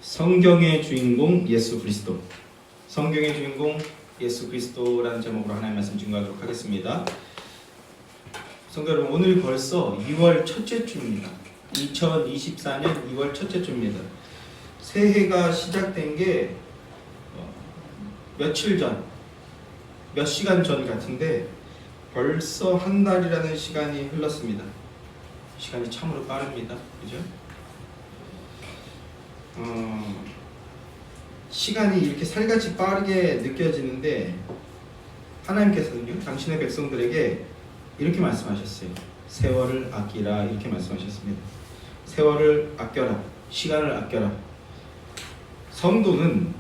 성경의 주인공 예수 그리스도. 성경의 주인공 예수 그리스도라는 제목으로 하나님의 말씀 증거하도록 하겠습니다. 성도 여러분, 오늘 벌써 2월 첫째 주입니다. 2024년 2월 첫째 주입니다. 새해가 시작된 게 며칠 전, 몇 시간 전 같은데 벌써 한 달이라는 시간이 흘렀습니다. 시간이 참으로 빠릅니다. 그죠? 시간이 이렇게 살같이 빠르게 느껴지는데 하나님께서는요, 당신의 백성들에게 이렇게 말씀하셨어요. 세월을 아끼라, 이렇게 말씀하셨습니다. 세월을 아껴라, 시간을 아껴라. 성도는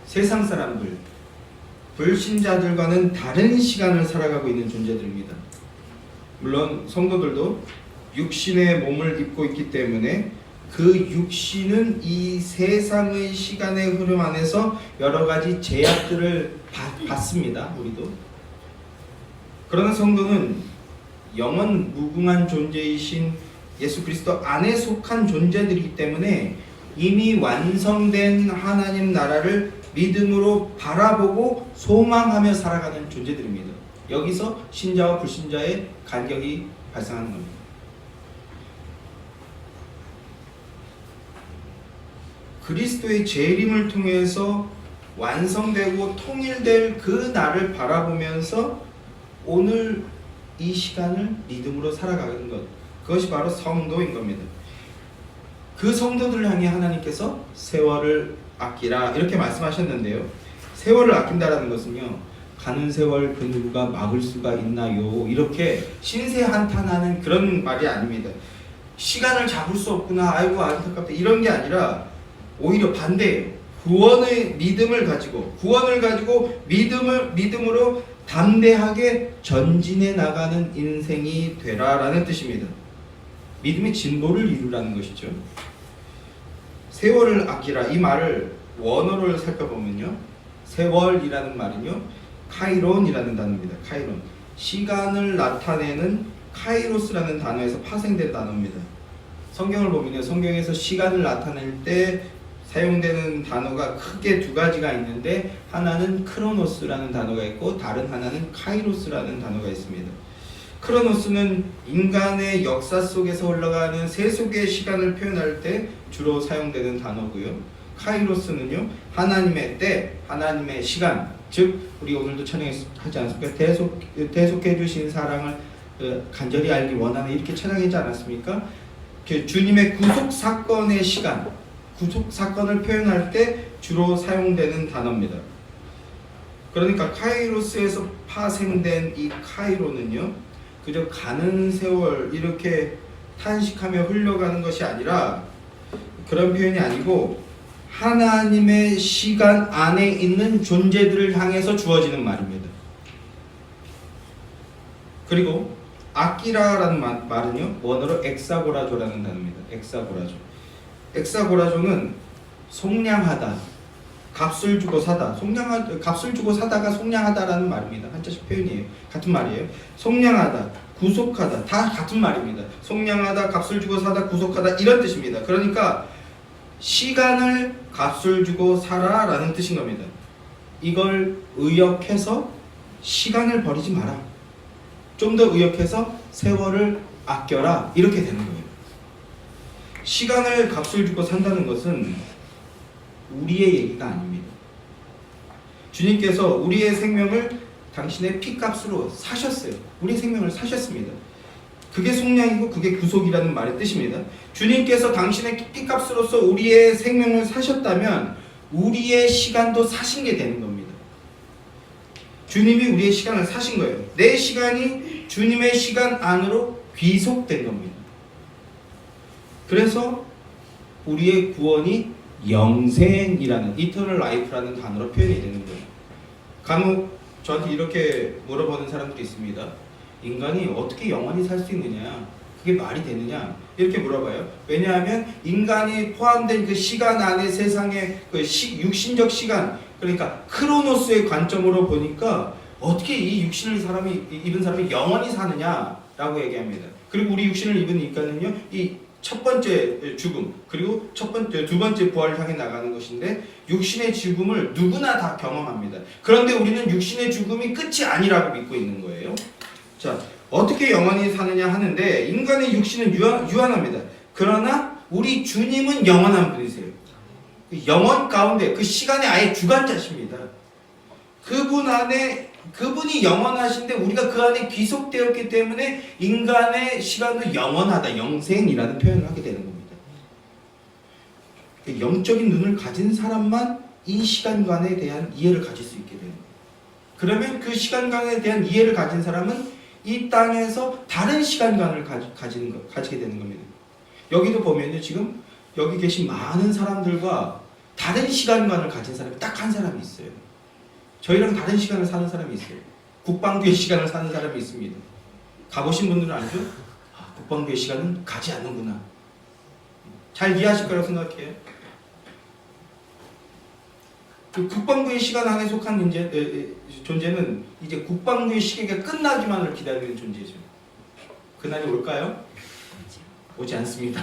세상 사람들, 불신자들과는 다른 시간을 살아가고 있는 존재들입니다. 물론 성도들도 육신의 몸을 입고 있기 때문에 그 육신은 이 세상의 시간의 흐름 안에서 여러 가지 제약들을 받습니다. 우리도. 그러나 성도는 영원 무궁한 존재이신 예수 그리스도 안에 속한 존재들이기 때문에 이미 완성된 하나님 나라를 믿음으로 바라보고 소망하며 살아가는 존재들입니다. 여기서 신자와 불신자의 간격이 발생하는 겁니다. 그리스도의 재림을 통해서 완성되고 통일될 그 날을 바라보면서 오늘 이 시간을 믿음으로 살아가는 것, 그것이 바로 성도인 겁니다. 그 성도들을 향해 하나님께서 세월을 아끼라, 이렇게 말씀하셨는데요. 세월을 아낀다라는 것은요, 가는 세월 그 누구가 막을 수가 있나요? 이렇게 신세한탄하는 그런 말이 아닙니다. 시간을 잡을 수 없구나, 아이고 안타깝다, 이런 게 아니라 오히려 반대예요. 구원을 가지고 믿음으로 담대하게 전진해 나가는 인생이 되라라는 뜻입니다. 믿음의 진보를 이루라는 것이죠. 세월을 아끼라, 이 말을 원어를 살펴보면요, 세월이라는 말은요, 카이론이라는 단어입니다. 카이론, 시간을 나타내는 카이로스라는 단어에서 파생된 단어입니다. 성경을 보면요, 성경에서 시간을 나타낼 때 사용되는 단어가 크게 두 가지가 있는데, 하나는 크로노스라는 단어가 있고 다른 하나는 카이로스라는 단어가 있습니다. 크로노스는 인간의 역사 속에서 흘러가는 세속의 시간을 표현할 때 주로 사용되는 단어고요. 카이로스는요, 하나님의 때, 하나님의 시간, 즉 우리 오늘도 찬양하지 않습니까? 대속해 주신 사랑을 간절히 알기 원하는, 이렇게 찬양하지 않았습니까? 주님의 구속 사건의 시간, 구속 사건을 표현할 때 주로 사용되는 단어입니다. 그러니까 카이로스에서 파생된 이 카이로는요, 그저 가는 세월 이렇게 탄식하며 흘러가는 것이 아니라, 그런 표현이 아니고 하나님의 시간 안에 있는 존재들을 향해서 주어지는 말입니다. 그리고 아끼라라는 말은요, 원어로 엑사고라조라는 단어입니다. 엑사고라조는 속량하다, 값을 주고 사다, 값을 주고 사다가 속량하다라는 말입니다. 한자식 표현이에요. 같은 말이에요. 속량하다, 구속하다, 다 같은 말입니다. 속량하다, 값을 주고 사다, 구속하다, 이런 뜻입니다. 그러니까 시간을 값을 주고 사라라는 뜻인 겁니다. 이걸 의역해서 시간을 버리지 마라, 좀 더 의역해서 세월을 아껴라, 이렇게 되는 거예요. 시간을 값을 주고 산다는 것은 우리의 얘기가 아닙니다. 주님께서 우리의 생명을 당신의 피값으로 사셨어요. 우리의 생명을 사셨습니다. 그게 속량이고 그게 구속이라는 말의 뜻입니다. 주님께서 당신의 피값으로서 우리의 생명을 사셨다면 우리의 시간도 사신 게 되는 겁니다. 주님이 우리의 시간을 사신 거예요. 내 시간이 주님의 시간 안으로 귀속된 겁니다. 그래서 우리의 구원이 영생이라는, 이터널 라이프라는 단어로 표현이 되는 거예요. 간혹 저한테 이렇게 물어보는 사람들이 있습니다. 인간이 어떻게 영원히 살 수 있느냐, 그게 말이 되느냐, 이렇게 물어봐요. 왜냐하면 인간이 포함된 그 시간 안에 세상의 그 육신적 시간, 그러니까 크로노스의 관점으로 보니까 어떻게 이 육신을 입은 사람이 영원히 사느냐라고 얘기합니다. 그리고 우리 육신을 입은 인간은요, 이 첫 번째 죽음, 그리고 두 번째 부활을 향해 나가는 것인데, 육신의 죽음을 누구나 다 경험합니다. 그런데 우리는 육신의 죽음이 끝이 아니라고 믿고 있는 거예요. 자, 어떻게 영원히 사느냐 하는데, 인간의 육신은 유한합니다. 그러나 우리 주님은 영원한 분이세요. 영원 가운데 그 시간의 아예 주관자십니다. 그분 안에, 그분이 영원하신데 우리가 그 안에 귀속되었기 때문에 인간의 시간도 영원하다, 영생이라는 표현을 하게 되는 겁니다. 영적인 눈을 가진 사람만 이 시간관에 대한 이해를 가질 수 있게 되는 거예요. 그러면 그 시간관에 대한 이해를 가진 사람은 이 땅에서 다른 시간관을 가지게 되는 겁니다. 여기도 보면요, 지금 여기 계신 많은 사람들과 다른 시간관을 가진 사람이 딱 한 사람이 있어요. 저희랑 다른 시간을 사는 사람이 있어요. 국방부의 시간을 사는 사람이 있습니다. 가보신 분들은 알죠? 아, 국방부의 시간은 가지 않는구나. 잘 이해하실 거라고 생각해요. 그 국방부의 시간 안에 속한 존재는 이제 국방부의 시계가 끝나기만을 기다리는 존재죠. 그날이 올까요? 오지 않습니다.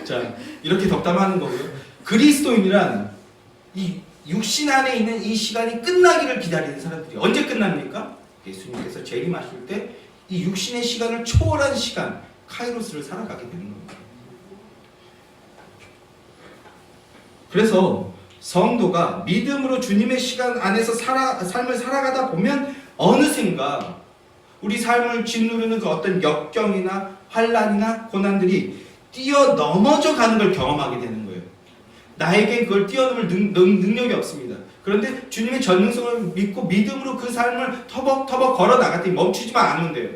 자, 이렇게 덕담하는 거고요. 그리스도인이란 이 육신 안에 있는 이 시간이 끝나기를 기다리는 사람들이 언제 끝납니까? 예수님께서 재림하실 때 이 육신의 시간을 초월한 시간, 카이로스를 살아가게 되는 겁니다. 그래서 성도가 믿음으로 주님의 시간 안에서 삶을 살아가다 보면 어느샌가 우리 삶을 짓누르는 그 어떤 역경이나 환란이나 고난들이 뛰어넘어져 가는 걸 경험하게 되는 거예요. 나에게 그걸 뛰어넘을 능력이 없습니다. 그런데 주님의 전능성을 믿고 믿음으로 그 삶을 터벅터벅 걸어 나갈 때 멈추지만 않으면 돼요.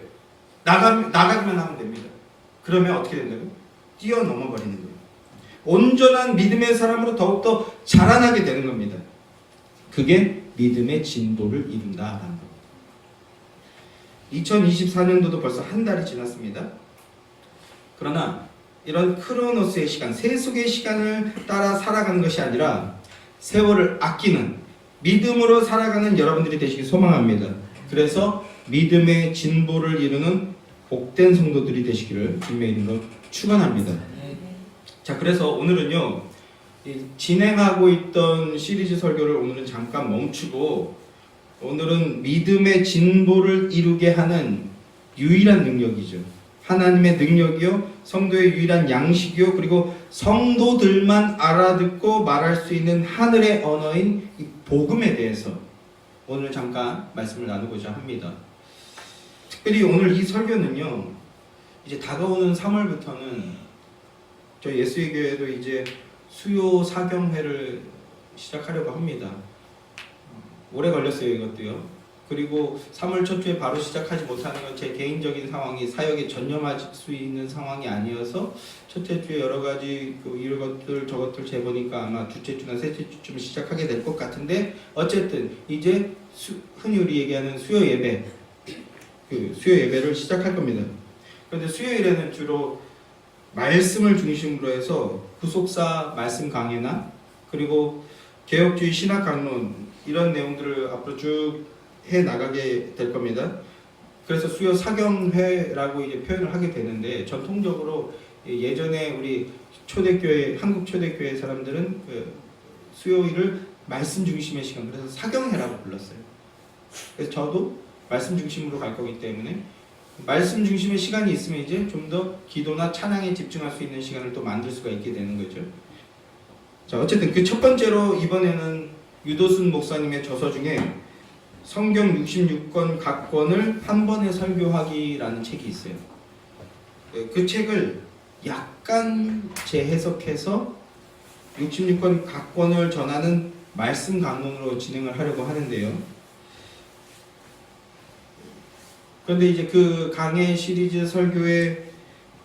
나가기만 하면 됩니다. 그러면 어떻게 된다고요? 뛰어넘어 버리는 거예요. 온전한 믿음의 사람으로 더욱더 자라나게 되는 겁니다. 그게 믿음의 진보를 이룬다라는 겁니다. 2024년도도 벌써 한 달이 지났습니다. 그러나 이런 크로노스의 시간, 세속의 시간을 따라 살아가는 것이 아니라 세월을 아끼는 믿음으로 살아가는 여러분들이 되시길 소망합니다. 그래서 믿음의 진보를 이루는 복된 성도들이 되시기를 주님의 이름으로 축원합니다. 자, 그래서 오늘은요, 진행하고 있던 시리즈 설교를 오늘은 잠깐 멈추고, 오늘은 믿음의 진보를 이루게 하는 유일한 능력이죠. 하나님의 능력이요, 성도의 유일한 양식이요, 그리고 성도들만 알아듣고 말할 수 있는 하늘의 언어인 이 복음에 대해서 오늘 잠깐 말씀을 나누고자 합니다. 특별히 오늘 이 설교는요, 이제 다가오는 3월부터는 저희 예수의 교회도 이제 수요 사경회를 시작하려고 합니다. 오래 걸렸어요, 이것도요. 그리고 3월 첫 주에 바로 시작하지 못하는 건 제 개인적인 상황이 사역에 전념할 수 있는 상황이 아니어서 첫째 주에 여러 가지 이것들 저것들 재보니까 아마 둘째 주나 셋째 주쯤 시작하게 될 것 같은데, 어쨌든 이제 흔히 우리 얘기하는 수요 예배, 수요 예배를 시작할 겁니다. 그런데 수요일에는 주로 말씀을 중심으로 해서 후속사 말씀 강해나 그리고 개혁주의 신학 강론 이런 내용들을 앞으로 쭉 해 나가게 될 겁니다. 그래서 수요 사경회라고 이제 표현을 하게 되는데, 전통적으로 예전에 우리 초대교회, 한국 초대교회 사람들은 그 수요일을 말씀 중심의 시간, 그래서 사경회라고 불렀어요. 그래서 저도 말씀 중심으로 갈 거기 때문에 말씀 중심의 시간이 있으면 이제 좀 더 기도나 찬양에 집중할 수 있는 시간을 또 만들 수가 있게 되는 거죠. 자, 어쨌든 그 첫 번째로 이번에는 유도순 목사님의 저서 중에 성경 66권 각 권을 한 번에 설교하기라는 책이 있어요. 그 책을 약간 재해석해서 66권 각 권을 전하는 말씀 강론으로 진행을 하려고 하는데요. 그런데 이제 그 강해 시리즈 설교의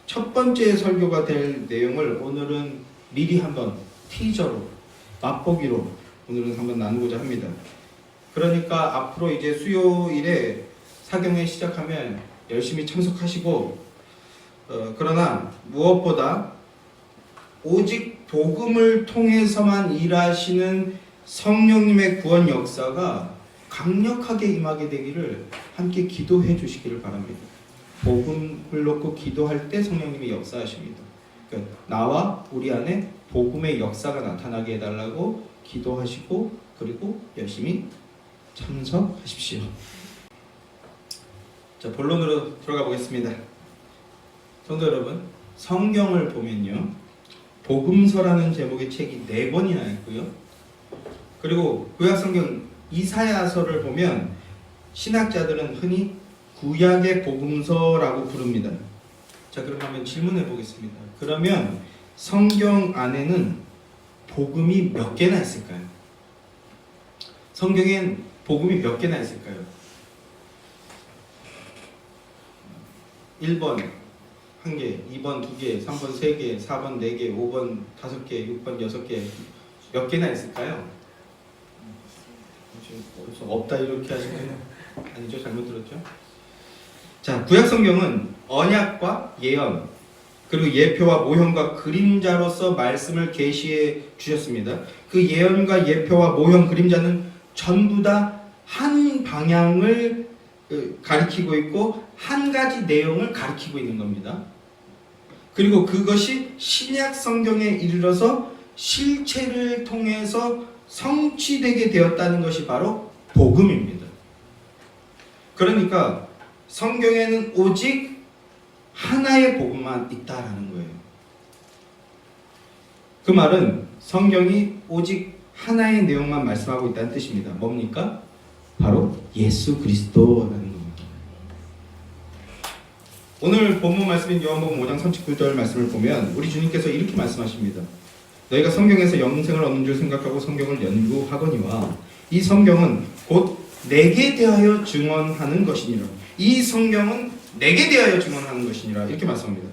첫 번째 설교가 될 내용을 오늘은 미리 한번 티저로, 맛보기로 오늘은 한번 나누고자 합니다. 그러니까 앞으로 이제 수요일에 사경회 시작하면 열심히 참석하시고, 그러나 무엇보다 오직 복음을 통해서만 일하시는 성령님의 구원 역사가 강력하게 임하게 되기를 함께 기도해 주시기를 바랍니다. 복음을 놓고 기도할 때 성령님이 역사하십니다. 그러니까 나와 우리 안에 복음의 역사가 나타나게 해달라고 기도하시고 그리고 열심히 참석하십시오. 자, 본론으로 들어가 보겠습니다. 성도 여러분, 성경을 보면요, 복음서라는 제목의 책이 4권이나 있고요. 그리고 구약성경 이사야서를 보면 신학자들은 흔히 구약의 복음서라고 부릅니다. 자, 그럼 한번 질문해 보겠습니다. 그러면 성경 안에는 복음이 몇 개나 있을까요? 성경엔 복음이 몇 개나 있을까요? 1번 1개, 2번 2개, 3번 3개, 4번 4개, 5번 5개, 6번 6개 몇 개나 있을까요? 없다 이렇게 하시면 아니죠? 잘못 들었죠? 자, 구약 성경은 언약과 예언 그리고 예표와 모형과 그림자로서 말씀을 계시해 주셨습니다. 그 예언과 예표와 모형 그림자는 전부 다 한 방향을 가리키고 있고 한 가지 내용을 가리키고 있는 겁니다. 그리고 그것이 신약 성경에 이르러서 실체를 통해서 성취되게 되었다는 것이 바로 복음입니다. 그러니까 성경에는 오직 하나의 복음만 있다라는 거예요. 그 말은 성경이 오직 하나의 내용만 말씀하고 있다는 뜻입니다. 뭡니까? 바로 예수 그리스도라는 겁니다. 오늘 본문 말씀인 요한복음 5장 39절 말씀을 보면 우리 주님께서 이렇게 말씀하십니다. 너희가 성경에서 영생을 얻는 줄 생각하고 성경을 연구하거니와 이 성경은 곧 내게 대하여 증언하는 것이니라. 이 성경은 내게 대하여 증언하는 것이니라. 이렇게 말씀합니다.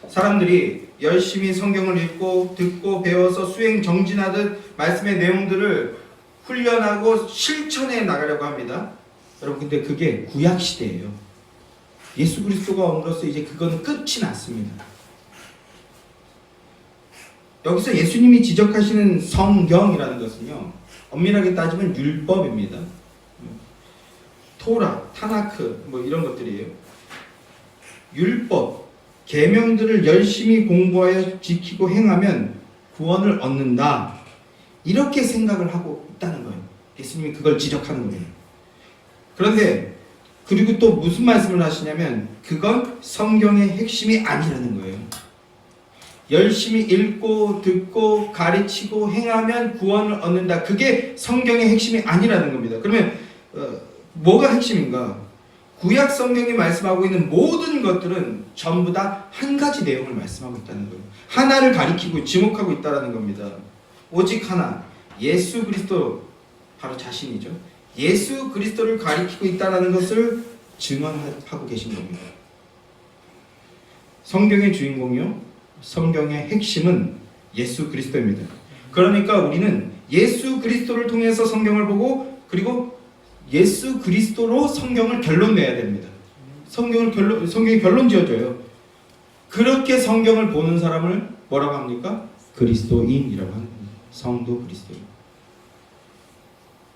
사람들이 열심히 성경을 읽고 듣고 배워서 수행 정진하듯 말씀의 내용들을 훈련하고 실천해 나가려고 합니다. 여러분, 근데 그게 구약 시대예요. 예수 그리스도가 옴으로써 이제 그건 끝이 났습니다. 여기서 예수님이 지적하시는 성경이라는 것은요, 엄밀하게 따지면 율법입니다. 토라, 타나크 뭐 이런 것들이에요. 율법, 계명들을 열심히 공부하여 지키고 행하면 구원을 얻는다. 이렇게 생각을 하고 있다는 거예요. 예수님이 그걸 지적하는 거예요. 그런데 그리고 또 무슨 말씀을 하시냐면 그건 성경의 핵심이 아니라는 거예요. 열심히 읽고 듣고 가르치고 행하면 구원을 얻는다. 그게 성경의 핵심이 아니라는 겁니다. 그러면 뭐가 핵심인가? 구약 성경이 말씀하고 있는 모든 것들은 전부 다 한 가지 내용을 말씀하고 있다는 거예요. 하나를 가리키고 지목하고 있다는 겁니다. 오직 하나, 예수 그리스도, 바로 자신이죠. 예수 그리스도를 가리키고 있다는 것을 증언하고 계신 겁니다. 성경의 주인공이요, 성경의 핵심은 예수 그리스도입니다. 그러니까 우리는 예수 그리스도를 통해서 성경을 보고 그리고 예수 그리스도로 성경을 결론 내야 됩니다. 성경이 결론 지어져요. 그렇게 성경을 보는 사람을 뭐라고 합니까? 그리스도인이라고 하는 겁니다. 성도 그리스도인.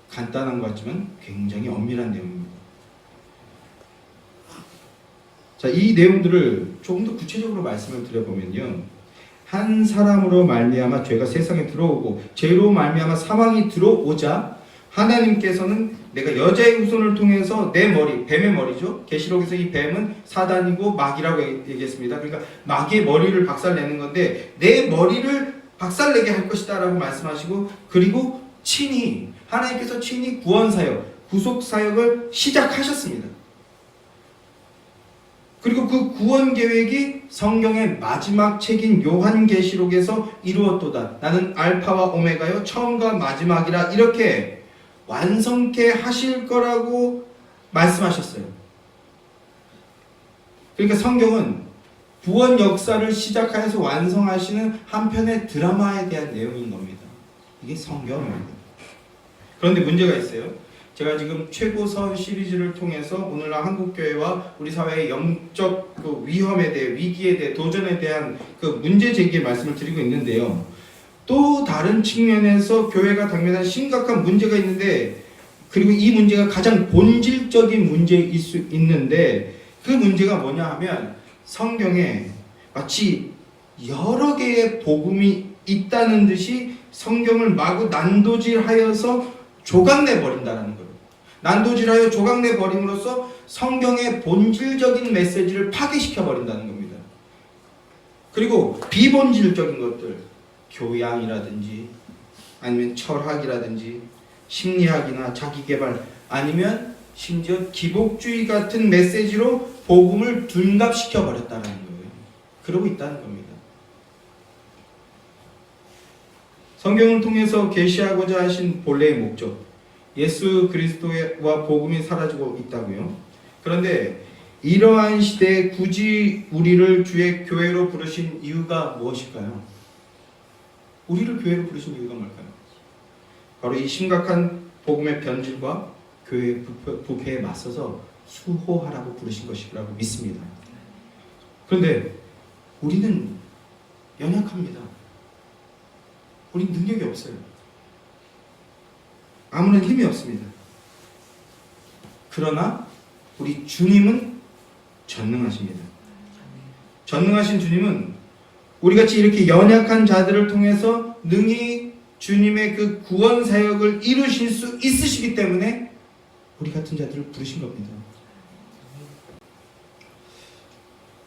간단한 것 같지만 굉장히 엄밀한 내용입니다. 자, 이 내용들을 조금 더 구체적으로 말씀을 드려보면요, 한 사람으로 말미암아 죄가 세상에 들어오고 죄로 말미암아 사망이 들어오자 하나님께서는 내가 여자의 후손을 통해서 내 머리, 뱀의 머리죠. 계시록에서 이 뱀은 사단이고 마귀라고 얘기했습니다. 그러니까 마귀의 머리를 박살내는 건데 내 머리를 박살내게 할 것이다 라고 말씀하시고, 그리고 하나님께서 친히 구원사역, 구속사역을 시작하셨습니다. 그리고 그 구원 계획이 성경의 마지막 책인 요한계시록에서 이루었도다. 나는 알파와 오메가요, 처음과 마지막이라, 이렇게 완성케 하실 거라고 말씀하셨어요. 그러니까 성경은 구원 역사를 시작하여서 완성하시는 한편의 드라마에 대한 내용인 겁니다. 이게 성경입니다. 그런데 문제가 있어요. 제가 지금 최고선 시리즈를 통해서 오늘날 한국교회와 우리 사회의 영적 그 위험에 대해, 위기에 대해, 도전에 대한 그 문제 제기의 말씀을 드리고 있는데요. 또 다른 측면에서 교회가 당면한 심각한 문제가 있는데, 그리고 이 문제가 가장 본질적인 문제일 수 있는데, 그 문제가 뭐냐 하면 성경에 마치 여러 개의 복음이 있다는 듯이 성경을 마구 난도질하여서 조각내 버린다는 거예요. 난도질하여 조각내 버림으로써 성경의 본질적인 메시지를 파괴시켜 버린다는 겁니다. 그리고 비본질적인 것들, 교양이라든지 아니면 철학이라든지 심리학이나 자기개발 아니면 심지어 기복주의 같은 메시지로 복음을 둔갑시켜 버렸다는 거예요. 그러고 있다는 겁니다. 성경을 통해서 계시하고자 하신 본래의 목적, 예수 그리스도와 복음이 사라지고 있다고요. 그런데 이러한 시대에 굳이 우리를 주의 교회로 부르신 이유가 무엇일까요? 우리를 교회로 부르신 이유가 뭘까요? 바로 이 심각한 복음의 변질과 교회의 부패에 맞서서 수호하라고 부르신 것이라고 믿습니다. 그런데 우리는 연약합니다. 우리는 능력이 없어요. 아무런 힘이 없습니다. 그러나 우리 주님은 전능하십니다. 전능하신 주님은 우리같이 이렇게 연약한 자들을 통해서 능히 주님의 그 구원 사역을 이루실 수 있으시기 때문에 우리 같은 자들을 부르신 겁니다.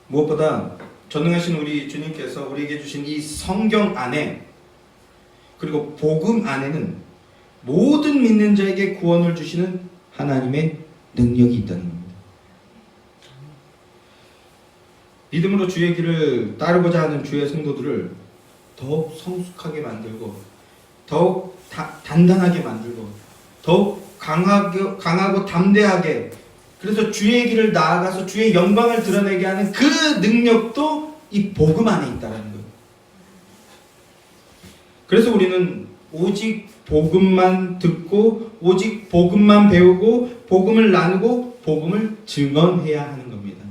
무엇보다 전능하신 우리 주님께서 우리에게 주신 이 성경 안에 그리고 복음 안에는 모든 믿는 자에게 구원을 주시는 하나님의 능력이 있다는 겁니다. 믿음으로 주의 길을 따르고자 하는 주의 성도들을 더욱 성숙하게 만들고 더욱 단단하게 만들고 더욱 강하고 담대하게, 그래서 주의 길을 나아가서 주의 영광을 드러내게 하는 그 능력도 이 복음 안에 있다는 거예요. 그래서 우리는 오직 복음만 듣고 오직 복음만 배우고 복음을 나누고 복음을 증언해야 하는 겁니다.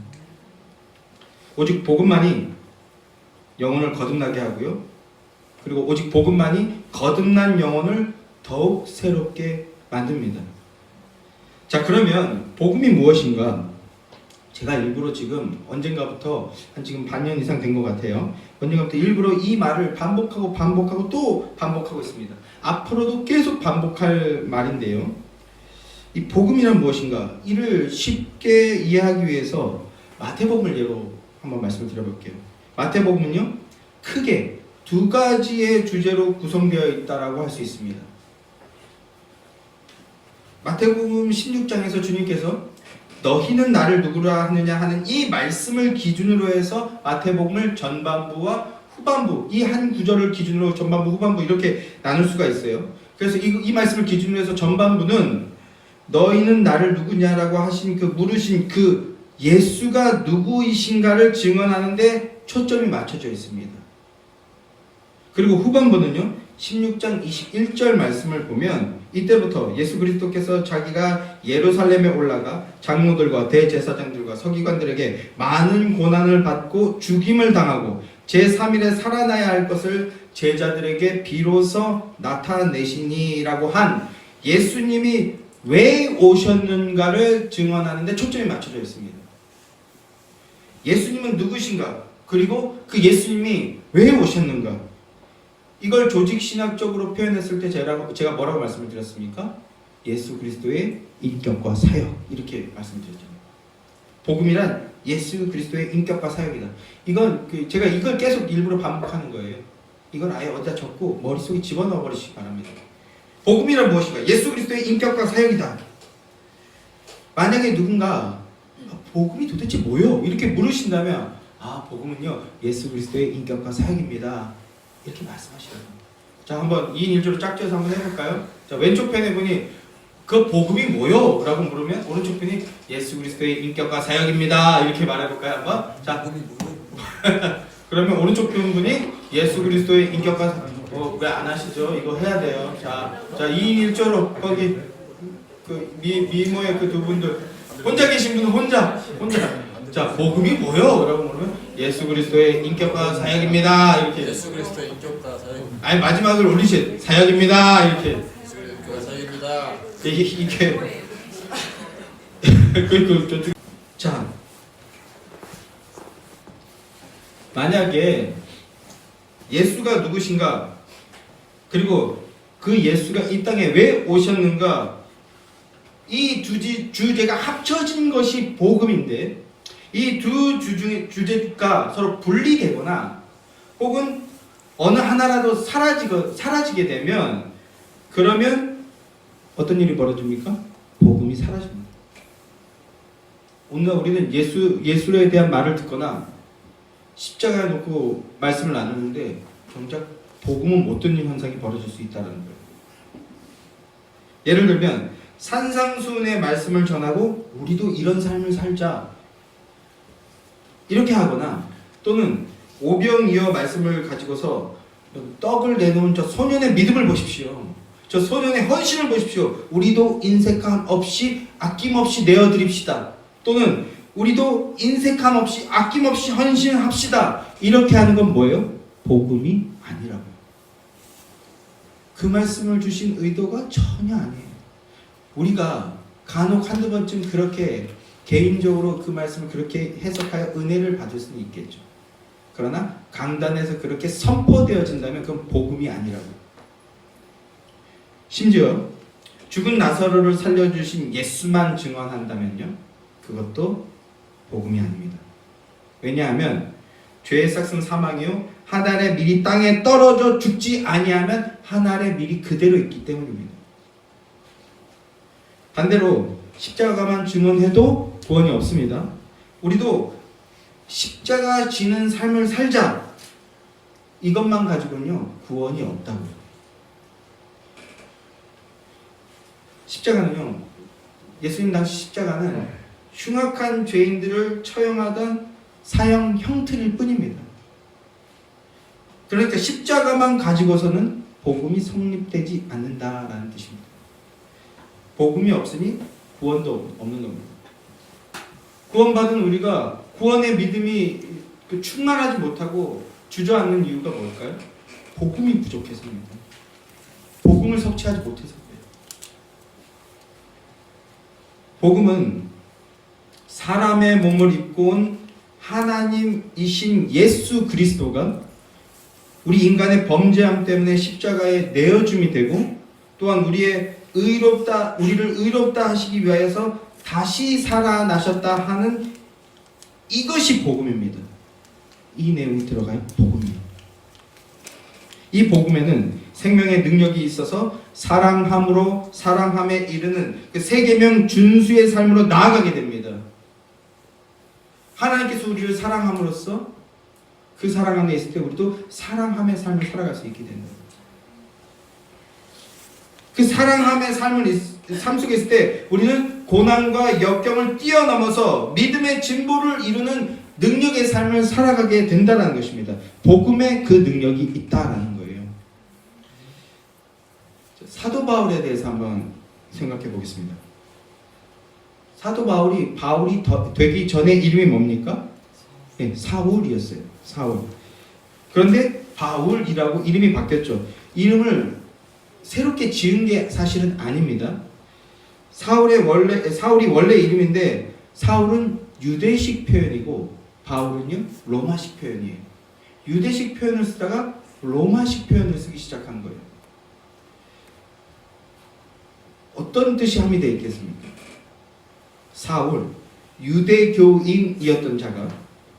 오직 복음만이 영혼을 거듭나게 하고요. 그리고 오직 복음만이 거듭난 영혼을 더욱 새롭게 만듭니다. 자, 그러면 복음이 무엇인가? 제가 일부러 지금 언젠가부터 지금 반년 이상 된 것 같아요. 언젠가부터 일부러 이 말을 반복하고 또 반복하고 있습니다. 앞으로도 계속 반복할 말인데요. 이 복음이란 무엇인가? 이를 쉽게 이해하기 위해서 마태복음을 예로 한번 말씀을 드려볼게요. 마태복음은요, 크게 두 가지의 주제로 구성되어 있다라고 할 수 있습니다. 마태복음 16장에서 주님께서 너희는 나를 누구라 하느냐 하는 이 말씀을 기준으로 해서 마태복음을 전반부와 후반부, 이 한 구절을 기준으로 전반부, 후반부 이렇게 나눌 수가 있어요. 그래서 이 말씀을 기준으로 해서 전반부는 너희는 나를 누구냐라고 하신 그 물으신 그 예수가 누구이신가를 증언하는데 초점이 맞춰져 있습니다. 그리고 후반부는요, 16장 21절 말씀을 보면 이때부터 예수 그리스도께서 자기가 예루살렘에 올라가 장로들과 대제사장들과 서기관들에게 많은 고난을 받고 죽임을 당하고 제3일에 살아나야 할 것을 제자들에게 비로소 나타내시니라고 한 예수님이 왜 오셨는가를 증언하는데 초점이 맞춰져 있습니다. 예수님은 누구신가? 그리고 그 예수님이 왜 오셨는가? 이걸 조직신학적으로 표현했을 때 제가 뭐라고 말씀을 드렸습니까? 예수 그리스도의 인격과 사역, 이렇게 말씀드렸잖아요. 복음이란 예수 그리스도의 인격과 사역이다. 이건 제가 이걸 계속 일부러 반복하는 거예요. 이걸 아예 어디다 적고 머릿속에 집어넣어 버리시기 바랍니다. 복음이란 무엇인가? 예수 그리스도의 인격과 사역이다. 만약에 누군가 복음이 도대체 뭐요? 이렇게 물으신다면 복음은요, 예수 그리스도의 인격과 사역입니다. 이렇게 말씀하시라고. 자, 한번 2인 1조로 짝지어서 한번 해볼까요? 자, 왼쪽 편에 보니 그 복음이 뭐요? 라고 물으면 오른쪽 편이 예수 그리스도의 인격과 사역입니다. 이렇게 말해볼까요? 한번? 자, 그러면 오른쪽 편 분이 예수 그리스도의 인격과 왜 안 하시죠? 이거 해야 돼요. 자 2인 1조로 거기 그 미모의 그 두 분들 혼자 계신 분은 혼자. 자, 복음이 뭐요? 라고 물으면 예수 그리스도의 인격과 사역입니다. 이렇게. 예수 그리스도의 인격과 사역. 아니, 마지막을 올리시. 사역입니다. 이렇게. 예수 그리스도의 사역입니다. 이게. 자, 만약에 예수가 누구신가? 그리고 그 예수가 이 땅에 왜 오셨는가? 이 두 주제가 합쳐진 것이 복음인데 이 두 주제가 서로 분리되거나 혹은 어느 하나라도 사라지게 되면 그러면 어떤 일이 벌어집니까? 복음이 사라집니다. 오늘 우리는 예수에 대한 말을 듣거나 십자가에 놓고 말씀을 나누는데 정작 복음은 못 듣는 현상이 벌어질 수 있다는 거예요. 예를 들면 산상수훈의 말씀을 전하고 우리도 이런 삶을 살자 이렇게 하거나 또는 오병이어 말씀을 가지고서 떡을 내놓은 저 소년의 믿음을 보십시오. 저 소년의 헌신을 보십시오. 우리도 인색함 없이 아낌없이 내어드립시다. 또는 우리도 인색함 없이 아낌없이 헌신합시다. 이렇게 하는 건 뭐예요? 복음이 아니라고요. 그 말씀을 주신 의도가 전혀 아니에요. 우리가 간혹 한두 번쯤 그렇게 개인적으로 그 말씀을 그렇게 해석하여 은혜를 받을 수는 있겠죠. 그러나 강단에서 그렇게 선포되어진다면 그건 복음이 아니라고요. 심지어 죽은 나사로를 살려주신 예수만 증언한다면요, 그것도 복음이 아닙니다. 왜냐하면 죄의 싹은 사망이요 한 알의 밀이 땅에 떨어져 죽지 아니하면 한 알의 밀이 그대로 있기 때문입니다. 반대로 십자가만 증언해도 구원이 없습니다. 우리도 십자가 지는 삶을 살자 이것만 가지고는요 구원이 없다고요. 십자가는요, 예수님 당시 십자가는 흉악한 죄인들을 처형하던 사형 형틀일 뿐입니다. 그러니까 십자가만 가지고서는 복음이 성립되지 않는다라는 뜻입니다. 복음이 없으니 구원도 없는 겁니다. 구원받은 우리가 구원의 믿음이 충만하지 못하고 주저앉는 이유가 뭘까요? 복음이 부족해서입니다. 복음을 섭취하지 못해서 그래요. 복음은 사람의 몸을 입고 온 하나님이신 예수 그리스도가 우리 인간의 범죄함 때문에 십자가에 내어줌이 되고 또한 우리를 의롭다 하시기 위하여서 다시 살아나셨다 하는 이것이 복음입니다. 이 내용이 들어가요. 복음이에요. 이 복음에는 생명의 능력이 있어서 사랑함에 이르는 그 세계명 준수의 삶으로 나아가게 됩니다. 하나님께서 우리를 사랑함으로써 그 사랑 안에 있을 때 우리도 사랑함의 삶을 살아갈 수 있게 된다. 그 사랑함의 삶 속에 있을 때 우리는 고난과 역경을 뛰어넘어서 믿음의 진보를 이루는 능력의 삶을 살아가게 된다는 것입니다. 복음에 그 능력이 있다라는 거예요. 사도 바울에 대해서 한번 생각해 보겠습니다. 사도 바울이 되기 전에 이름이 뭡니까? 네, 사울이었어요. 사울. 그런데 바울이라고 이름이 바뀌었죠. 이름을 새롭게 지은 게 사실은 아닙니다. 사울이 원래 이름인데 사울은 유대식 표현이고 바울은요 로마식 표현이에요. 유대식 표현을 쓰다가 로마식 표현을 쓰기 시작한 거예요. 어떤 뜻이 함의되어 있겠습니까? 사울, 유대교인이었던 자가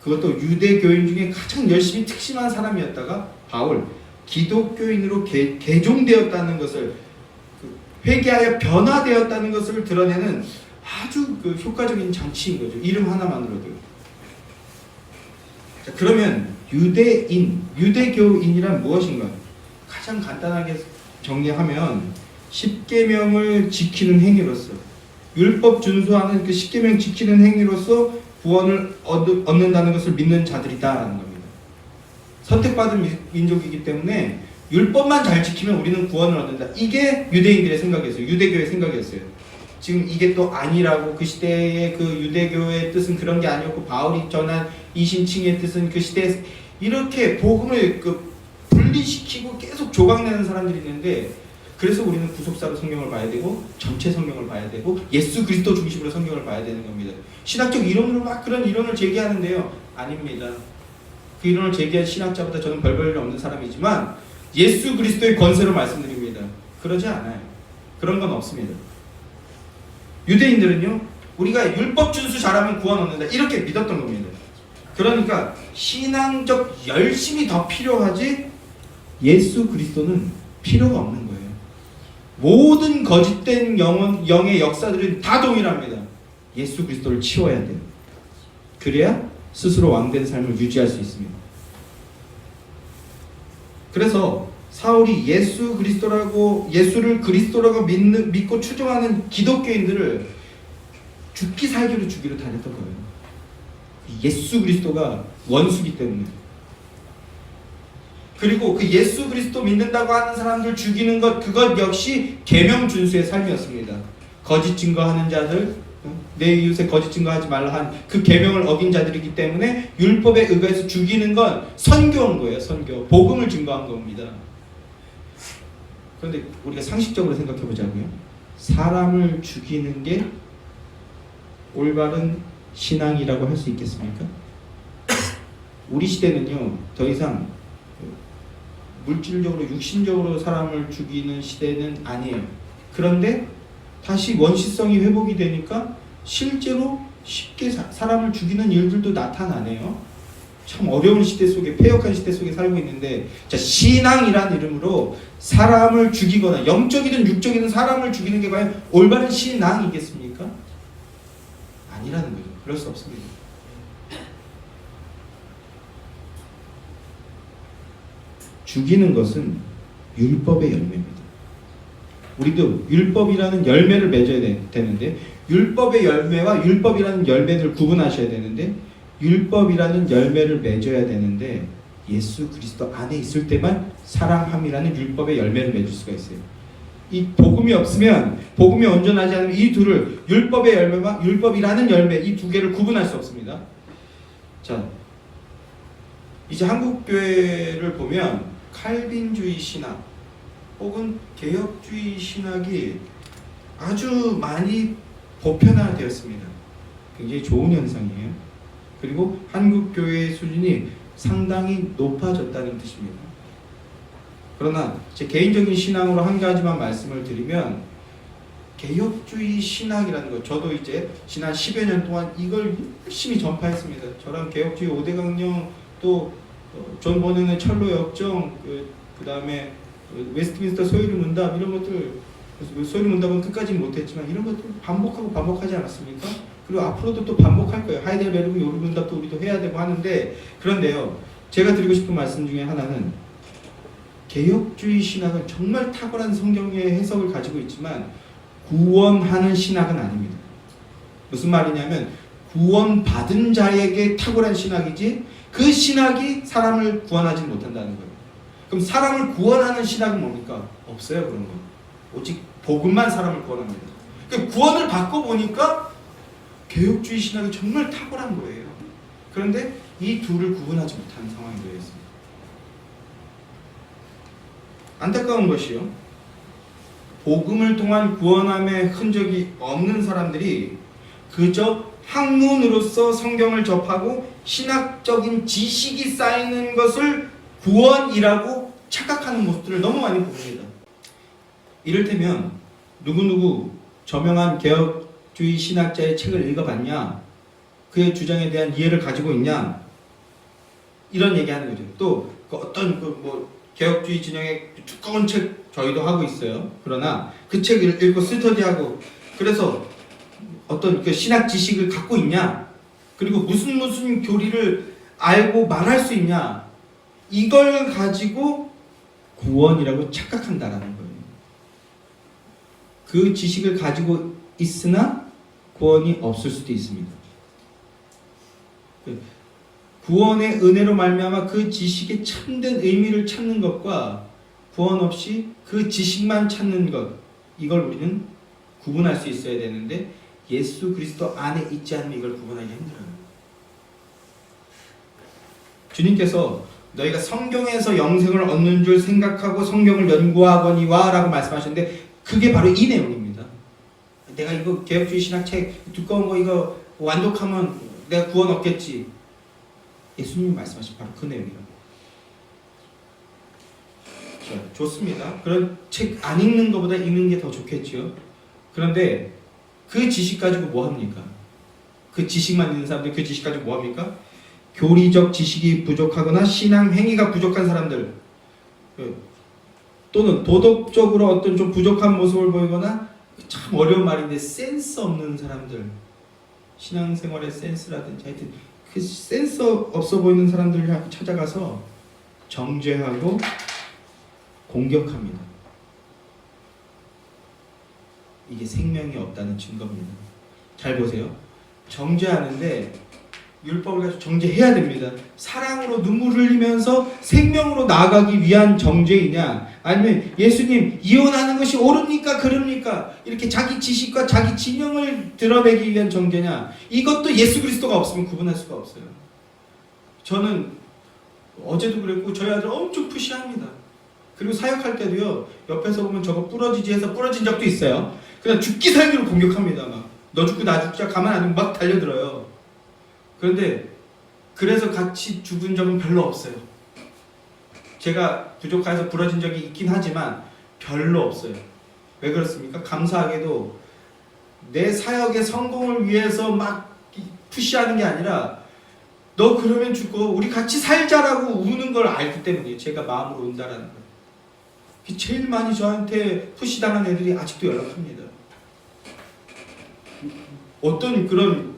그것도 유대교인 중에 가장 열심히 특심한 사람이었다가 바울, 기독교인으로 개종되었다는 것을 회개하여 변화되었다는 것을 드러내는 아주 효과적인 장치인 거죠. 이름 하나만으로도. 자, 그러면 유대교인이란 무엇인가? 가장 간단하게 정리하면 십계명을 지키는 행위로서 율법 준수하는 그 십계명 지키는 행위로서 구원을 얻는다는 것을 믿는 자들이다라는 겁니다. 선택받은 민족이기 때문에 율법만 잘 지키면 우리는 구원을 얻는다. 이게 유대인들의 생각이었어요. 유대교의 생각이었어요. 지금 이게 또 아니라고 그 시대의 그 유대교의 뜻은 그런 게 아니었고 바울이 전한 이신칭의 뜻은 그 시대에 이렇게 복음을 분리시키고 계속 조각내는 사람들이 있는데 그래서 우리는 구속사로 성경을 봐야 되고 전체 성경을 봐야 되고 예수 그리스도 중심으로 성경을 봐야 되는 겁니다. 신학적 이론으로 막 그런 이론을 제기하는데요. 아닙니다. 그 이론을 제기한 신학자보다 저는 별 볼 일 없는 사람이지만 예수 그리스도의 권세로 말씀드립니다. 그러지 않아요. 그런 건 없습니다. 유대인들은요, 우리가 율법 준수 잘하면 구원 얻는다 이렇게 믿었던 겁니다. 그러니까 신앙적 열심이 더 필요하지 예수 그리스도는 필요가 없는 거예요. 모든 거짓된 영의 역사들은 다 동일합니다. 예수 그리스도를 치워야 돼요. 그래야 스스로 왕된 삶을 유지할 수 있습니다. 그래서 사울이 예수를 그리스도라고 믿고 추종하는 기독교인들을 죽기 살기로 죽이러 다녔던 거예요. 예수 그리스도가 원수기 때문에. 그리고 그 예수 그리스도 믿는다고 하는 사람들 죽이는 것, 그것 역시 계명 준수의 삶이었습니다. 거짓 증거하는 자들, 내 이웃에 거짓 증거하지 말라 한 그 계명을 어긴 자들이기 때문에 율법에 의거해서 죽이는 건 선교한 거예요. 선교, 복음을 증거한 겁니다. 그런데 우리가 상식적으로 생각해 보자고요. 사람을 죽이는 게 올바른 신앙이라고 할 수 있겠습니까? 우리 시대는요, 더 이상 물질적으로 육신적으로 사람을 죽이는 시대는 아니에요. 그런데 다시 원시성이 회복이 되니까 실제로 쉽게 사람을 죽이는 일들도 나타나네요. 참 어려운 시대 속에, 패역한 시대 속에 살고 있는데, 자, 신앙이란 이름으로 사람을 죽이거나 영적이든 육적이든 사람을 죽이는 게 과연 올바른 신앙이겠습니까? 아니라는 거죠. 그럴 수 없습니다. 죽이는 것은 율법의 열매입니다. 우리도 율법이라는 열매를 맺어야 되는데, 율법의 열매와 율법이라는 열매들을 구분하셔야 되는데, 율법이라는 열매를 맺어야 되는데 예수 그리스도 안에 있을 때만 사랑함이라는 율법의 열매를 맺을 수가 있어요. 이 복음이 없으면, 복음이 온전하지 않으면 이 둘을, 율법의 열매와 율법이라는 열매, 이 두 개를 구분할 수 없습니다. 자, 이제 한국 교회를 보면 칼빈주의 신학 혹은 개혁주의 신학이 아주 많이 보편화되었습니다. 굉장히 좋은 현상이에요. 그리고 한국 교회의 수준이 상당히 높아졌다는 뜻입니다. 그러나 제 개인적인 신앙으로 한 가지만 말씀을 드리면, 개혁주의 신학이라는 것, 저도 이제 지난 10여 년 동안 이걸 열심히 전파했습니다. 저랑 개혁주의 5대 강령, 또 존 보는의 철로 역정, 그 다음에 웨스트민스터 소유리 문답, 이런 것들, 소유리 문답은 끝까지는 못했지만 이런 것들 반복하지 않았습니까? 그리고 앞으로도 또 반복할 거예요. 하이델베르크 요리 문답도 우리도 해야 되고 하는데, 그런데요, 제가 드리고 싶은 말씀 중에 하나는, 개혁주의 신학은 정말 탁월한 성경의 해석을 가지고 있지만 구원하는 신학은 아닙니다. 무슨 말이냐면, 구원받은 자에게 탁월한 신학이지 그 신학이 사람을 구원하지 못한다는 거예요. 그럼 사람을 구원하는 신학은 뭡니까? 없어요. 그런 거. 오직 복음만 사람을 구원합니다. 그러니까 구원을 받고 보니까 개혁주의 신학이 정말 탁월한 거예요. 그런데 이 둘을 구분하지 못하는 상황이 되어 있습니다. 안타까운 것이요, 복음을 통한 구원함의 흔적이 없는 사람들이 그저 학문으로서 성경을 접하고 신학적인 지식이 쌓이는 것을 구원이라고 착각하는 모습들을 너무 많이 봅니다. 이를테면 누구누구 저명한 개혁주의 신학자의 책을 읽어봤냐, 그의 주장에 대한 이해를 가지고 있냐, 이런 얘기하는 거죠. 또 어떤 개혁주의 진영의 두꺼운 책 저희도 하고 있어요. 그러나 그 책을 읽고 스터디하고, 그래서 어떤 그 신학 지식을 갖고 있냐, 그리고 무슨 교리를 알고 말할 수 있냐, 이걸 가지고 구원이라고 착각한다라는 거예요. 그 지식을 가지고 있으나 구원이 없을 수도 있습니다. 구원의 은혜로 말미암아 그 지식의 참된 의미를 찾는 것과 구원 없이 그 지식만 찾는 것, 이걸 우리는 구분할 수 있어야 되는데, 예수 그리스도 안에 있지 않으면 이걸 구분하기 힘들어요. 주님께서 너희가 성경에서 영생을 얻는 줄 생각하고 성경을 연구하거니와 라고 말씀하셨는데, 그게 바로 이 내용입니다. 내가 이거 개혁주의 신학책 두꺼운 거 이거 완독하면 내가 구원 얻겠지. 예수님이 말씀하신 바로 그 내용이라고. 자, 좋습니다. 그런 책 안 읽는 것보다 읽는 게 더 좋겠죠. 그런데 그 지식 가지고 뭐 합니까? 그 지식만 있는 사람들 그 지식 가지고 뭐 합니까? 교리적 지식이 부족하거나 신앙 행위가 부족한 사람들, 또는 도덕적으로 어떤 좀 부족한 모습을 보이거나, 참 어려운 말인데 센스 없는 사람들, 신앙생활의 센스라든지 하여튼 그 센스 없어 보이는 사람들을 찾아가서 정죄하고 공격합니다. 이게 생명이 없다는 증거입니다. 잘 보세요. 정죄하는데 율법을 가지고 정죄해야 됩니다. 사랑으로 눈물을 흘리면서 생명으로 나아가기 위한 정죄이냐, 아니면 예수님 이혼하는 것이 옳습니까 그럽니까 이렇게 자기 지식과 자기 진영을 드러내기 위한 정죄냐, 이것도 예수 그리스도가 없으면 구분할 수가 없어요. 저는 어제도 그랬고 저희 아들 엄청 푸시합니다. 그리고 사역할 때도요, 옆에서 보면 저거 부러지지 해서 부러진 적도 있어요. 그냥 죽기 살기로 공격합니다. 막 너 죽고 나 죽자 가만 안 두고 막 달려들어요. 그런데 그래서 같이 죽은 적은 별로 없어요. 제가 부족해서 부러진 적이 있긴 하지만 별로 없어요. 왜 그렇습니까? 감사하게도 내 사역의 성공을 위해서 막 푸시하는 게 아니라 너 그러면 죽고 우리 같이 살자라고 우는 걸 알기 때문이에요. 제가 마음으로 운다라는 걸. 제일 많이 저한테 푸시당한 애들이 아직도 연락합니다. 어떤 그런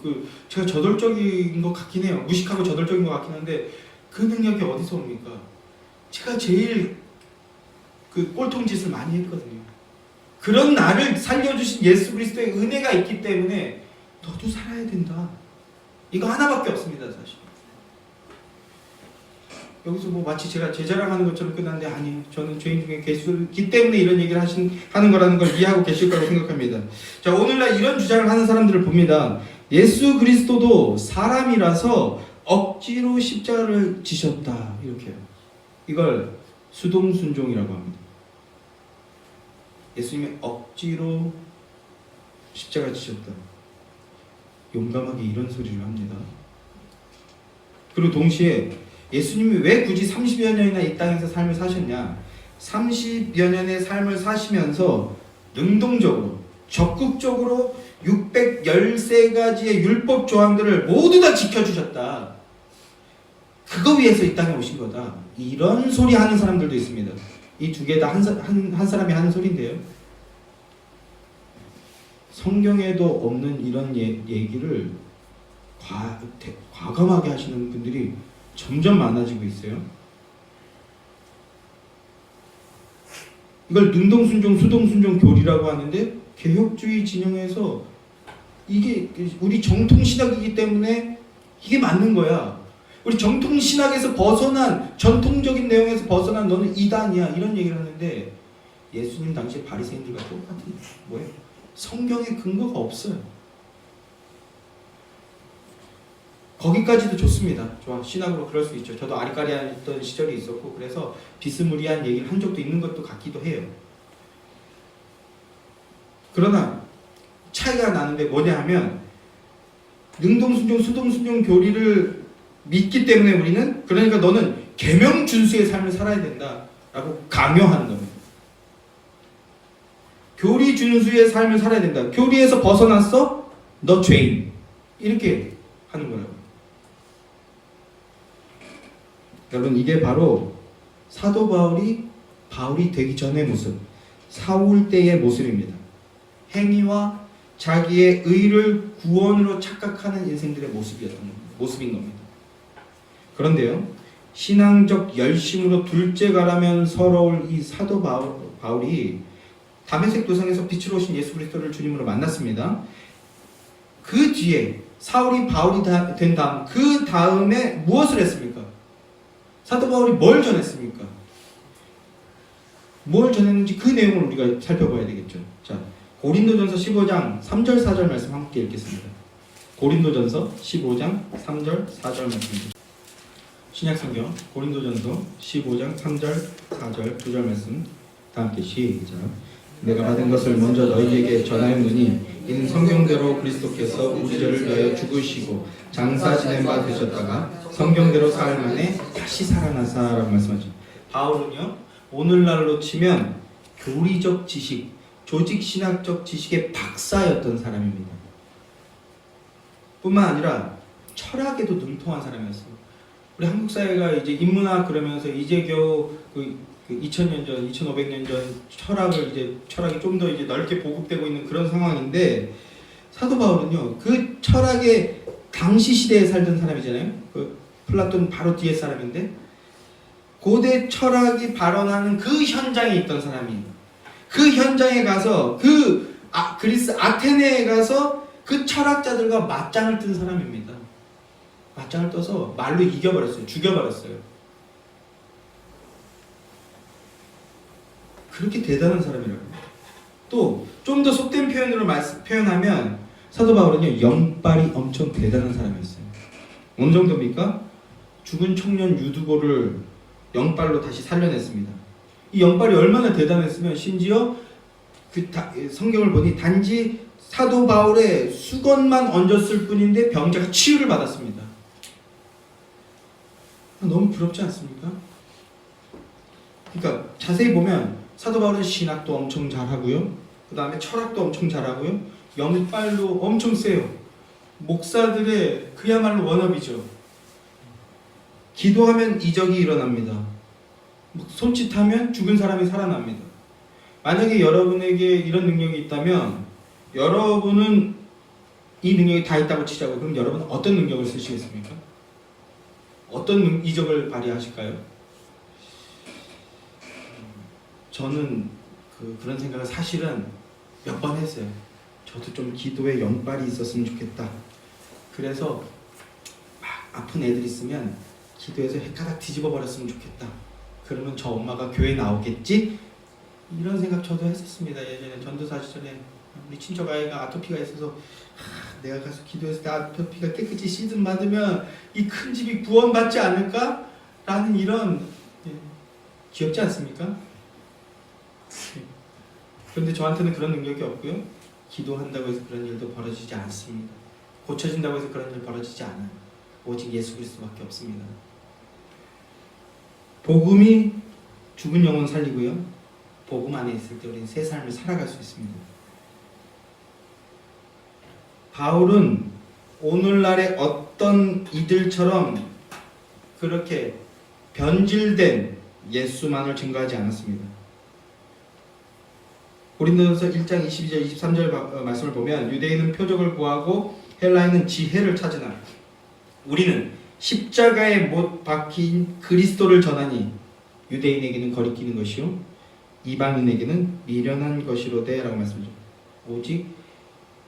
제가 저돌적인 것 같긴 해요. 무식하고 저돌적인 것 같긴 한데 그 능력이 어디서 옵니까? 제가 제일 꼴통짓을 많이 했거든요. 그런 나를 살려주신 예수 그리스도의 은혜가 있기 때문에 너도 살아야 된다. 이거 하나밖에 없습니다, 사실. 여기서 뭐 마치 제가 제 자랑하는 것처럼 끝났는데 아니에요. 저는 죄인 중에 계시기 때문에 이런 얘기를 하는 거라는 걸 이해하고 계실 거라고 생각합니다. 자, 오늘날 이런 주장을 하는 사람들을 봅니다. 예수 그리스도도 사람이라서 억지로 십자가를 지셨다, 이렇게요. 이걸 수동순종이라고 합니다. 예수님이 억지로 십자가를 지셨다. 용감하게 이런 소리를 합니다. 그리고 동시에 예수님이 왜 굳이 30여 년이나 이 땅에서 삶을 사셨냐? 30여 년의 삶을 사시면서 능동적으로, 적극적으로 613가지의 율법 조항들을 모두 다 지켜주셨다. 그거 위해서 이 땅에 오신 거다. 이런 소리 하는 사람들도 있습니다. 이 두 개 다 한 사람이 하는 소리인데요. 성경에도 없는 이런 얘기를 과감하게 하시는 분들이 점점 많아지고 있어요. 이걸 능동순종, 수동순종 교리라고 하는데 개혁주의 진영에서 이게 우리 정통신학이기 때문에 이게 맞는 거야. 우리 정통신학에서 벗어난, 전통적인 내용에서 벗어난 너는 이단이야, 이런 얘기를 하는데 예수님 당시 바리새인들과 똑같은 뭐예요? 성경에 근거가 없어요. 거기까지도 좋습니다. 좋아, 신학으로 그럴 수 있죠. 저도 아리까리했던 시절이 있었고 그래서 비스무리한 얘기를 한 적도 있는 것도 같기도 해요. 그러나 차이가 나는데 뭐냐 하면 능동순종, 수동순종 교리를 믿기 때문에 우리는, 그러니까 너는 계명 준수의 삶을 살아야 된다라고 강요하는 겁니다. 교리 준수의 삶을 살아야 된다. 교리에서 벗어났어? 너 죄인. 이렇게 하는 거라고. 여러분, 이게 바로 사도 바울이 되기 전의 모습, 사울 때의 모습입니다. 행위와 자기의 의를 구원으로 착각하는 인생들의 모습인 겁니다. 그런데요, 신앙적 열심으로 둘째 가라면 서러울 이 사도 바울이 다메섹 도상에서 빛으로 오신 예수 그리스도를 주님으로 만났습니다. 그 뒤에 사울이 바울이 된 다음, 그 다음에 무엇을 했습니까? 사도 바울이 뭘 전했습니까? 뭘 전했는지 그 내용을 우리가 살펴봐야 되겠죠. 자, 고린도전서 15장 3절 4절 말씀 함께 읽겠습니다. 고린도전서 15장 3절 4절 말씀. 신약성경 고린도전서 15장 3절 4절 2절 말씀 다 함께 시작. 내가 받은 것을 먼저 너희에게 전하였느니 이는 성경대로 그리스도께서 우리 죄를 위하여 죽으시고 장사 지낸 바 되셨다가 성경대로 사흘 만에 다시 살아나사라고 말씀하죠. 바울은요, 오늘날로 치면 교리적 지식, 조직신학적 지식의 박사였던 사람입니다. 뿐만 아니라 철학에도 능통한 사람이었어요. 우리 한국 사회가 이제 인문학 그러면서 이제 겨우 그 2000년 전, 2500년 전 철학이 좀 더 이제 넓게 보급되고 있는 그런 상황인데, 사도 바울은요, 그 철학의 당시 시대에 살던 사람이잖아요. 그 플라톤 바로 뒤에 사람인데, 고대 철학이 발언하는 그 현장에 있던 사람이에요. 그 현장에 가서 그리스 아테네에 가서 그 철학자들과 맞짱을 뜬 사람입니다. 맞짱을 떠서 말로 이겨버렸어요. 죽여버렸어요. 그렇게 대단한 사람이라고. 또 좀 더 속된 표현으로 표현하면 사도 바울은요, 영빨이 엄청 대단한 사람이었어요. 어느 정도입니까? 죽은 청년 유두고를 영빨로 다시 살려냈습니다. 이 영빨이 얼마나 대단했으면 심지어 성경을 보니 단지 사도 바울의 수건만 얹었을 뿐인데 병자가 치유를 받았습니다. 너무 부럽지 않습니까? 그러니까 자세히 보면 사도 바울은 신학도 엄청 잘하고요, 그 다음에 철학도 엄청 잘하고요, 영빨도 엄청 세요. 목사들의 그야말로 워너비죠. 기도하면 이적이 일어납니다. 손짓하면 죽은 사람이 살아납니다. 만약에 여러분에게 이런 능력이 있다면, 여러분은 이 능력이 다 있다고 치자고, 그럼 여러분은 어떤 능력을 쓰시겠습니까? 어떤 이적을 발휘하실까요? 저는 그런 생각을 사실은 몇 번 했어요. 저도 좀 기도에 영빨이 있었으면 좋겠다. 그래서 막 아픈 애들 있으면 기도해서 헷가닥 뒤집어 버렸으면 좋겠다. 그러면 저 엄마가 교회 나오겠지? 이런 생각 저도 했었습니다. 예전에 전도사 시절에 우리 친척 아이가 아토피가 있어서 내가 가서 기도해서 그 아토피가 깨끗이 시든 받으면 이 큰 집이 구원받지 않을까? 라는 이런, 귀엽지 않습니까? 그런데 저한테는 그런 능력이 없고요, 기도한다고 해서 그런 일도 벌어지지 않습니다. 고쳐진다고 해서 그런 일 벌어지지 않아요. 오직 예수 그리스도밖에 없습니다. 복음이 죽은 영혼 살리고요, 복음 안에 있을 때 우리는 새 삶을 살아갈 수 있습니다. 바울은 오늘날의 어떤 이들처럼 그렇게 변질된 예수만을 증거하지 않았습니다. 고린도전서 1장 22절 23절 말씀을 보면, 유대인은 표적을 구하고 헬라인은 지혜를 찾으나 우리는 십자가에 못 박힌 그리스도를 전하니 유대인에게는 거리끼는 것이요 이방인에게는 미련한 것이로되 라고 말씀하죠. 오직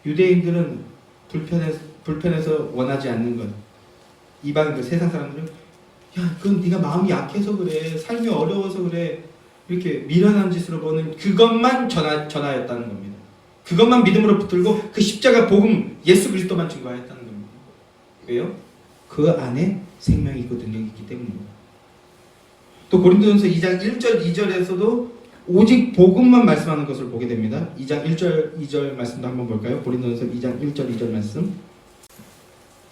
유대인들은 불편해서 원하지 않는 것, 이방인들, 세상 사람들은 야, 그건 네가 마음이 약해서 그래, 삶이 어려워서 그래, 이렇게 미련한 짓으로 보는 그것만 전하였다는 겁니다. 그것만 믿음으로 붙들고 그 십자가 복음 예수 그리스도만 증거하였다는 겁니다. 왜요? 그 안에 생명이 있고 능력이 있기 때문입니다. 또 고린도전서 2장 1절 2절에서도 오직 복음만 말씀하는 것을 보게 됩니다. 2장 1절 2절 말씀도 한번 볼까요? 고린도전서 2장 1절 2절 말씀.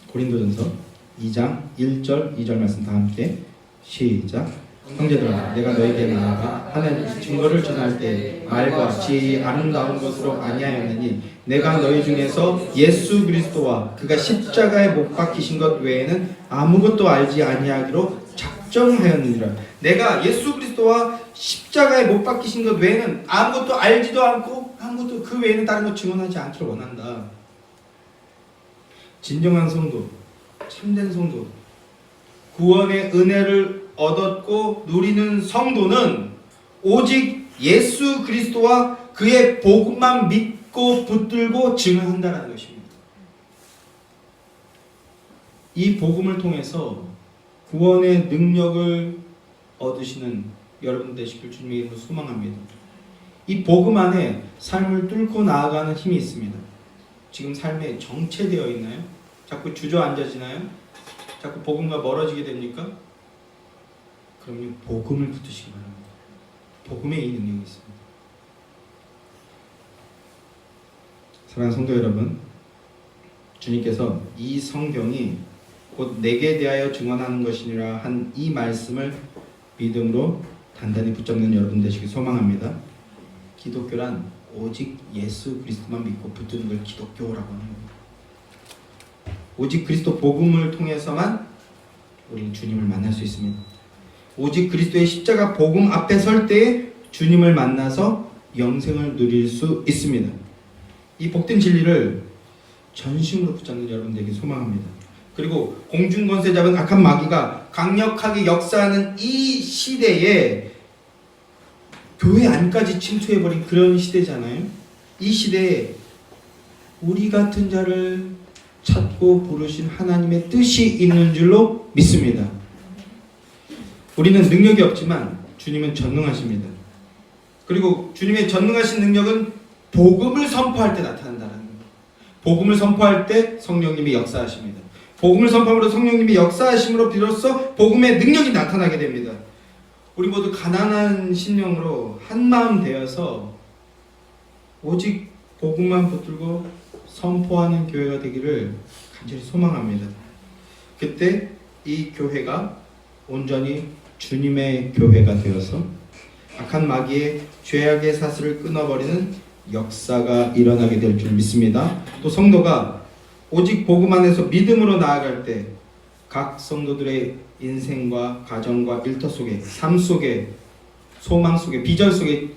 고린도전서 2장 1절 2절 말씀 다 함께 시작. 형제들아, 내가 너희에게 말하되 하나님 증거를 전할 때 말과 지혜의 아름다운 것으로 아니하였느니 내가 너희 중에서 예수 그리스도와 그가 십자가에 못 박히신 것 외에는 아무것도 알지 아니하기로 작정하였느니라. 내가 예수 그리스도와 십자가에 못 박히신 것 외에는 아무것도 알지도 않고 아무것도 그 외에는 다른 것 증언하지 않기를 원한다. 진정한 성도, 참된 성도, 구원의 은혜를 얻었고 누리는 성도는 오직 예수 그리스도와 그의 복음만 믿고 붙들고 증언한다는 것입니다. 이 복음을 통해서 구원의 능력을 얻으시는 여러분 되시길 주님의 이름으로 소망합니다. 이 복음 안에 삶을 뚫고 나아가는 힘이 있습니다. 지금 삶에 정체되어 있나요? 자꾸 주저앉아지나요? 자꾸 복음과 멀어지게 됩니까? 그럼요, 복음을 붙드시기 바랍니다. 복음에 이 능력이 있습니다. 사랑하는 성도 여러분, 주님께서 이 성경이 곧 내게 대하여 증언하는 것이니라 한 이 말씀을 믿음으로 단단히 붙잡는 여러분 되시길 소망합니다. 기독교란 오직 예수 그리스도만 믿고 붙드는 걸 기독교라고 하는 겁니다. 오직 그리스도 복음을 통해서만 우리는 주님을 만날 수 있습니다. 오직 그리스도의 십자가 복음 앞에 설 때에 주님을 만나서 영생을 누릴 수 있습니다. 이 복된 진리를 전심으로 붙잡는 여러분 되길 소망합니다. 그리고 공중권세 잡은 악한 마귀가 강력하게 역사하는 이 시대에 교회 안까지 침투해버린 그런 시대잖아요. 이 시대에 우리 같은 자를 찾고 부르신 하나님의 뜻이 있는 줄로 믿습니다. 우리는 능력이 없지만 주님은 전능하십니다. 그리고 주님의 전능하신 능력은 복음을 선포할 때 나타난다는 겁니다. 복음을 선포할 때 성령님이 역사하십니다. 복음을 선포함으로 성령님이 역사하심으로 비로소 복음의 능력이 나타나게 됩니다. 우리 모두 가난한 심령으로 한마음 되어서 오직 복음만 붙들고 선포하는 교회가 되기를 간절히 소망합니다. 그때 이 교회가 온전히 주님의 교회가 되어서 악한 마귀의 죄악의 사슬을 끊어버리는 역사가 일어나게 될 줄 믿습니다. 또 성도가 오직 복음 안에서 믿음으로 나아갈 때 각 성도들의 인생과 가정과 일터 속에, 삶 속에, 소망 속에, 비전 속에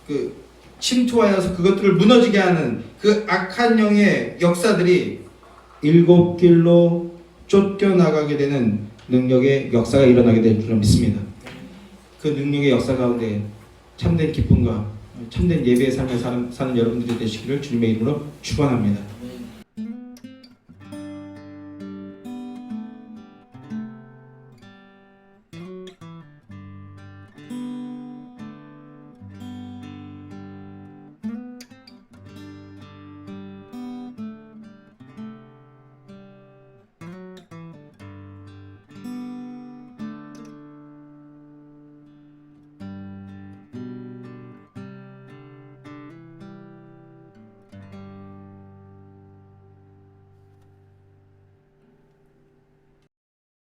그 침투하여서 그것들을 무너지게 하는 그 악한 영의 역사들이 일곱 길로 쫓겨나가게 되는 능력의 역사가 일어나게 될 줄 믿습니다. 그 능력의 역사 가운데 참된 기쁨과 참된 예배의 삶을 사는 여러분들이 되시기를 주님의 이름으로 축원합니다.